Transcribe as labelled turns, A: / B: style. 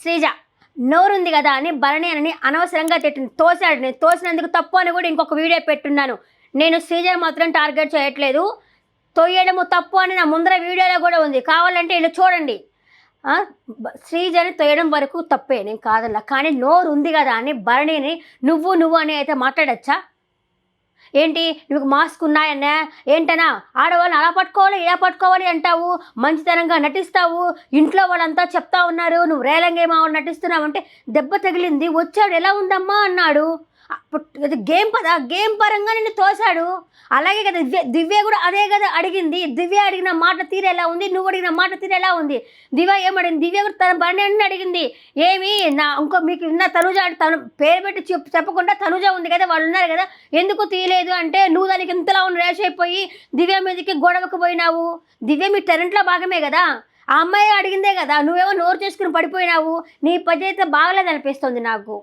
A: శ్రీజ నోరుంది కదా అని భరణి అని అనవసరంగా తిట్టింది, తోసాడు. నేను తోసినందుకు తప్పు అని కూడా ఇంకొక వీడియో పెట్టున్నాను. నేను శ్రీజను మాత్రం టార్గెట్ చేయట్లేదు. తోయడము తప్పు అని నా ముందర వీడియోలో కూడా ఉంది, కావాలంటే ఇలా చూడండి. శ్రీజని తోయడం వరకు తప్పే, నేను కాదల్లా. కానీ నోరు ఉంది కదా అని భరణిని నువ్వు అని అయితే మాట్లాడచ్చా? ఏంటి నువ్వు మాస్క్ ఉన్నాయన్నా ఏంటనా? ఆడవాళ్ళని అలా పట్టుకోవాలి ఇలా పట్టుకోవాలి అంటావు, మంచితనంగా నటిస్తావు, ఇంట్లో వాళ్ళంతా చెప్తా ఉన్నారు నువ్వు రేలంగేమో నటిస్తున్నావు అంటే దెబ్బ తగిలింది, వచ్చాడు ఎలా ఉందమ్మా అన్నాడు. అది గేమ్ పదా, గేమ్ పరంగా నిన్ను తోశాడు. అలాగే కదా దివ్య కూడా అదే కదా అడిగింది. దివ్య అడిగిన మాట తీరు ఎలా ఉంది, నువ్వు అడిగిన మాట తీరు ఎలా ఉంది? దివ్య ఏమడిగింది? దివ్య కూడా తన బండి అడిగింది. ఏమి నా ఇంకో మీకు ఉన్న తనుజ తను పేరు పెట్టి చెప్పకుండా తనుజ ఉంది కదా, వాళ్ళు ఉన్నారు కదా, ఎందుకు తీయలేదు అంటే నువ్వు దానికి ఇంతలా ఉన్న రేష్ అయిపోయి దివ్య మీదకి గొడవకు పోయినావు. దివ్య మీ టెరెంట్లో భాగమే కదా, ఆ అమ్మాయి అడిగిందే కదా, నువ్వేమో నోరు చేసుకుని పడిపోయినావు. నీ పద్ధతి బాగలేదనిపిస్తుంది నాకు.